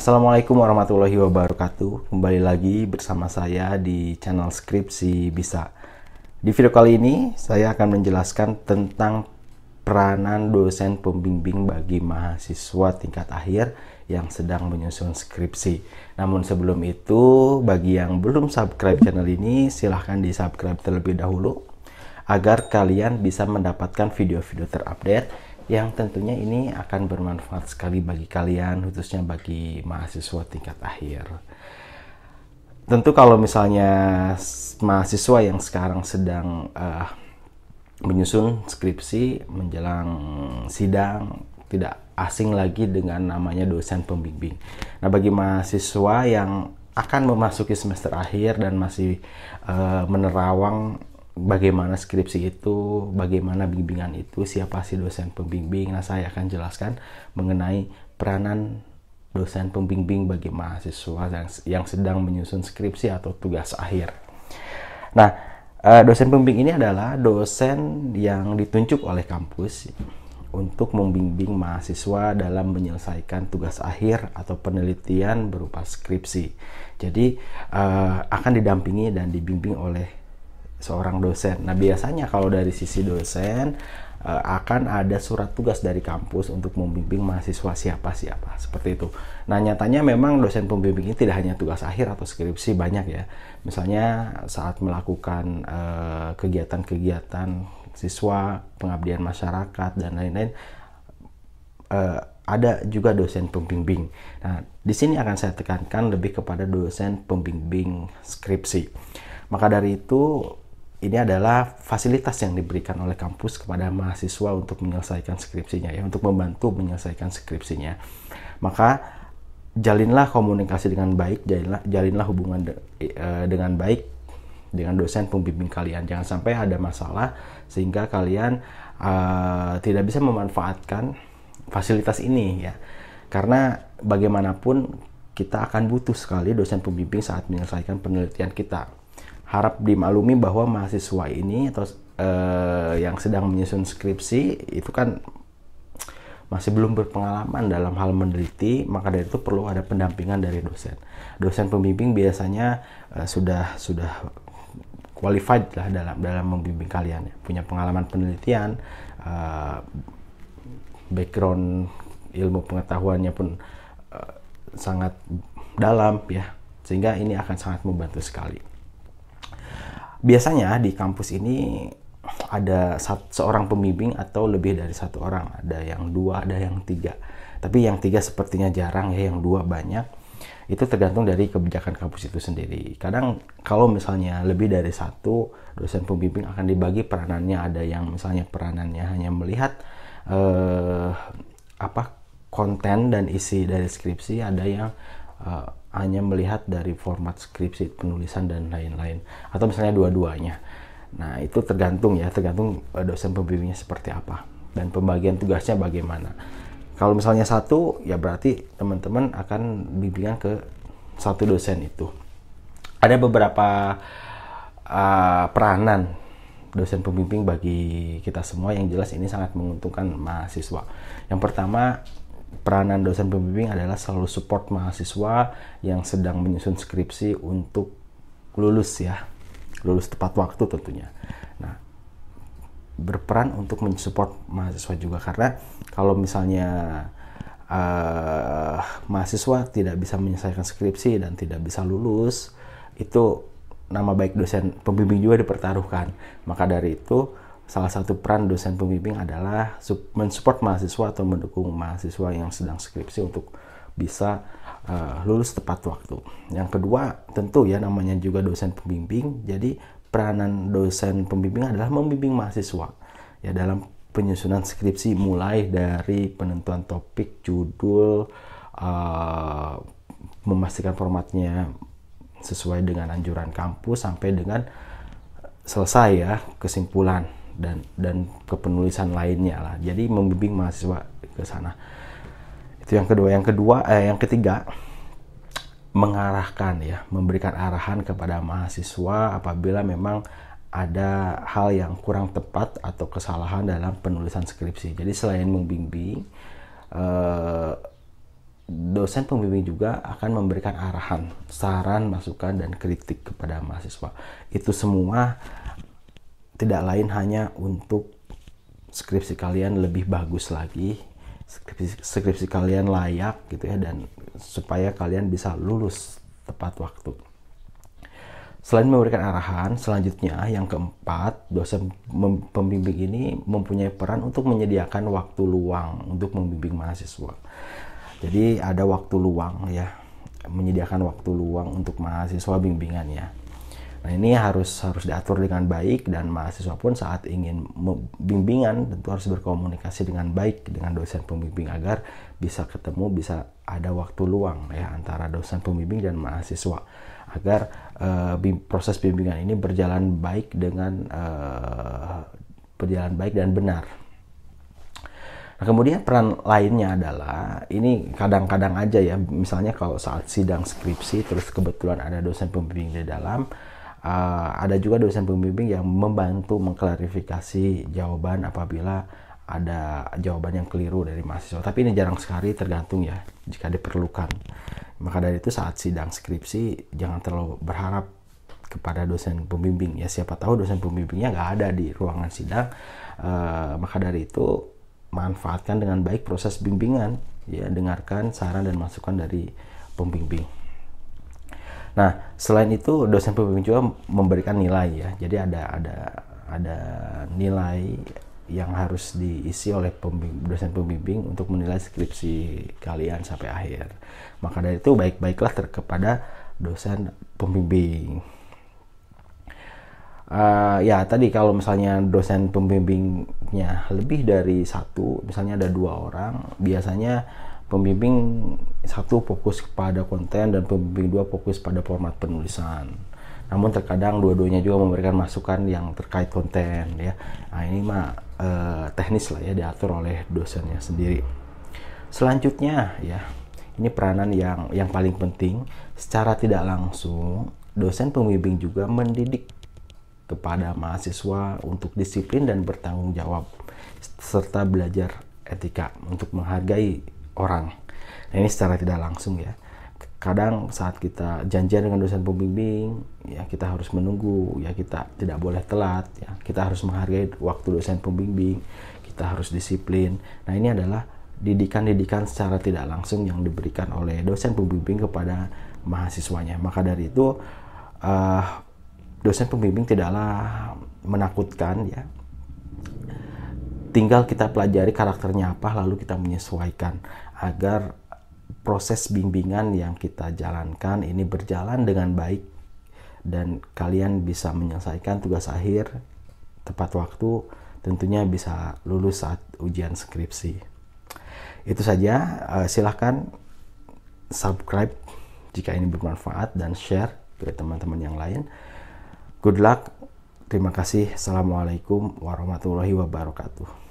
Assalamualaikum warahmatullahi wabarakatuh. Kembali lagi bersama saya di channel Skripsi Bisa. Di video kali ini saya akan menjelaskan tentang peranan dosen pembimbing bagi mahasiswa tingkat akhir yang sedang menyusun skripsi. Namun sebelum itu, bagi yang belum subscribe channel ini, silahkan di subscribe terlebih dahulu agar kalian bisa mendapatkan video-video terupdate yang tentunya ini akan bermanfaat sekali bagi kalian, khususnya bagi mahasiswa tingkat akhir. Tentu kalau misalnya mahasiswa yang sekarang sedang menyusun skripsi menjelang sidang, tidak asing lagi dengan namanya dosen pembimbing. Nah, bagi mahasiswa yang akan memasuki semester akhir dan masih menerawang bagaimana skripsi itu, bagaimana bimbingan itu, siapa sih dosen pembimbing. Nah, saya akan jelaskan mengenai peranan dosen pembimbing bagi mahasiswa yang sedang menyusun skripsi atau tugas akhir. Nah, dosen pembimbing ini adalah dosen yang ditunjuk oleh kampus untuk membimbing mahasiswa dalam menyelesaikan tugas akhir atau penelitian berupa skripsi. Jadi, akan didampingi dan dibimbing oleh seorang dosen. Nah, biasanya kalau dari sisi dosen akan ada surat tugas dari kampus untuk membimbing mahasiswa siapa-siapa, seperti itu. Nah, nyatanya memang dosen pembimbing ini tidak hanya tugas akhir atau skripsi, banyak ya. Misalnya saat melakukan kegiatan-kegiatan siswa, pengabdian masyarakat, dan lain-lain, ada juga dosen pembimbing. Nah, di sini akan saya tekankan lebih kepada dosen pembimbing skripsi. Maka dari itu, ini adalah fasilitas yang diberikan oleh kampus kepada mahasiswa untuk menyelesaikan skripsinya, ya, untuk membantu menyelesaikan skripsinya. Maka jalinlah komunikasi dengan baik, jalinlah hubungan dengan baik dengan dosen pembimbing kalian. Jangan sampai ada masalah sehingga kalian tidak bisa memanfaatkan fasilitas ini, ya. Karena bagaimanapun kita akan butuh sekali dosen pembimbing saat menyelesaikan penelitian kita. Harap dimaklumi bahwa mahasiswa ini atau yang sedang menyusun skripsi itu kan masih belum berpengalaman dalam hal meneliti, maka dari itu perlu ada pendampingan dari dosen. Dosen pembimbing biasanya sudah qualified lah dalam membimbing kalian, ya. Punya pengalaman penelitian, background ilmu pengetahuannya pun sangat dalam, ya, sehingga ini akan sangat membantu sekali. Biasanya di kampus ini ada seorang pembimbing atau lebih dari satu orang. Ada yang dua, ada yang tiga. Tapi yang tiga sepertinya jarang, ya, yang dua banyak. Itu tergantung dari kebijakan kampus itu sendiri. Kadang kalau misalnya lebih dari satu, dosen pembimbing akan dibagi peranannya. Ada yang misalnya peranannya hanya melihat konten dan isi dari skripsi, ada yang hanya melihat dari format skripsi, penulisan, dan lain-lain, atau misalnya dua-duanya. Nah, itu tergantung dosen pembimbingnya seperti apa dan pembagian tugasnya bagaimana. Kalau misalnya satu, ya berarti teman-teman akan bimbingan ke satu dosen itu. Ada beberapa peranan dosen pembimbing bagi kita semua, yang jelas ini sangat menguntungkan mahasiswa. Yang pertama, peranan dosen pembimbing adalah selalu support mahasiswa yang sedang menyusun skripsi untuk lulus tepat waktu tentunya. Nah, berperan untuk mensupport mahasiswa juga, karena kalau misalnya mahasiswa tidak bisa menyelesaikan skripsi dan tidak bisa lulus, itu nama baik dosen pembimbing juga dipertaruhkan. Maka dari itu, salah satu peran dosen pembimbing adalah mensupport mahasiswa atau mendukung mahasiswa yang sedang skripsi untuk bisa lulus tepat waktu. Yang kedua, tentu ya, namanya juga dosen pembimbing. Jadi peranan dosen pembimbing adalah membimbing mahasiswa, ya, dalam penyusunan skripsi, mulai dari penentuan topik, judul, memastikan formatnya sesuai dengan anjuran kampus, sampai dengan selesai, ya, kesimpulan dan kepenulisan lainnya lah. Jadi membimbing mahasiswa ke sana. Itu yang kedua. Yang ketiga, mengarahkan, ya, memberikan arahan kepada mahasiswa apabila memang ada hal yang kurang tepat atau kesalahan dalam penulisan skripsi. Jadi selain membimbing, dosen pembimbing juga akan memberikan arahan, saran, masukan, dan kritik kepada mahasiswa. Itu semua tidak lain hanya untuk skripsi kalian lebih bagus lagi, skripsi kalian layak gitu ya, dan supaya kalian bisa lulus tepat waktu. Selain memberikan arahan, selanjutnya yang keempat, dosen pembimbing ini mempunyai peran untuk menyediakan waktu luang untuk membimbing mahasiswa. Jadi ada waktu luang ya, menyediakan waktu luang untuk mahasiswa bimbingannya. Nah, ini harus diatur dengan baik, dan mahasiswa pun saat ingin bimbingan tentu harus berkomunikasi dengan baik dengan dosen pembimbing agar bisa ketemu, bisa ada waktu luang ya antara dosen pembimbing dan mahasiswa, agar proses bimbingan ini berjalan baik dan benar. Nah, kemudian peran lainnya adalah, ini kadang-kadang aja ya, misalnya kalau saat sidang skripsi terus kebetulan ada dosen pembimbing di dalam, ada juga dosen pembimbing yang membantu mengklarifikasi jawaban apabila ada jawaban yang keliru dari mahasiswa. Tapi ini jarang sekali, tergantung ya jika diperlukan. Maka dari itu saat sidang skripsi jangan terlalu berharap kepada dosen pembimbing ya, siapa tahu dosen pembimbingnya nggak ada di ruangan sidang. Maka dari itu manfaatkan dengan baik proses bimbingan ya, dengarkan saran dan masukan dari pembimbing. Nah, selain itu dosen pembimbing juga memberikan nilai ya. Jadi ada nilai yang harus diisi oleh dosen pembimbing untuk menilai skripsi kalian sampai akhir. Maka dari itu baik-baiklah kepada dosen pembimbing. Ya tadi kalau misalnya dosen pembimbingnya lebih dari satu, misalnya ada 2 orang, biasanya pembimbing 1 fokus kepada konten dan pembimbing 2 fokus pada format penulisan. Namun terkadang dua-duanya juga memberikan masukan yang terkait konten ya. Nah, ini mah teknis lah ya, diatur oleh dosennya sendiri. Selanjutnya ya, ini peranan yang paling penting, secara tidak langsung dosen pembimbing juga mendidik kepada mahasiswa untuk disiplin dan bertanggung jawab, serta belajar etika untuk menghargai orang. Nah, ini secara tidak langsung ya. Kadang saat kita janjian dengan dosen pembimbing ya, kita harus menunggu ya, kita tidak boleh telat ya, kita harus menghargai waktu dosen pembimbing, kita harus disiplin. Nah, ini adalah didikan secara tidak langsung yang diberikan oleh dosen pembimbing kepada mahasiswanya. Maka dari itu dosen pembimbing tidaklah menakutkan ya. Tinggal kita pelajari karakternya apa, lalu kita menyesuaikan agar proses bimbingan yang kita jalankan ini berjalan dengan baik dan kalian bisa menyelesaikan tugas akhir tepat waktu, tentunya bisa lulus saat ujian skripsi. Itu saja, silahkan subscribe jika ini bermanfaat dan share ke teman-teman yang lain. Good luck. Terima kasih. Assalamualaikum warahmatullahi wabarakatuh.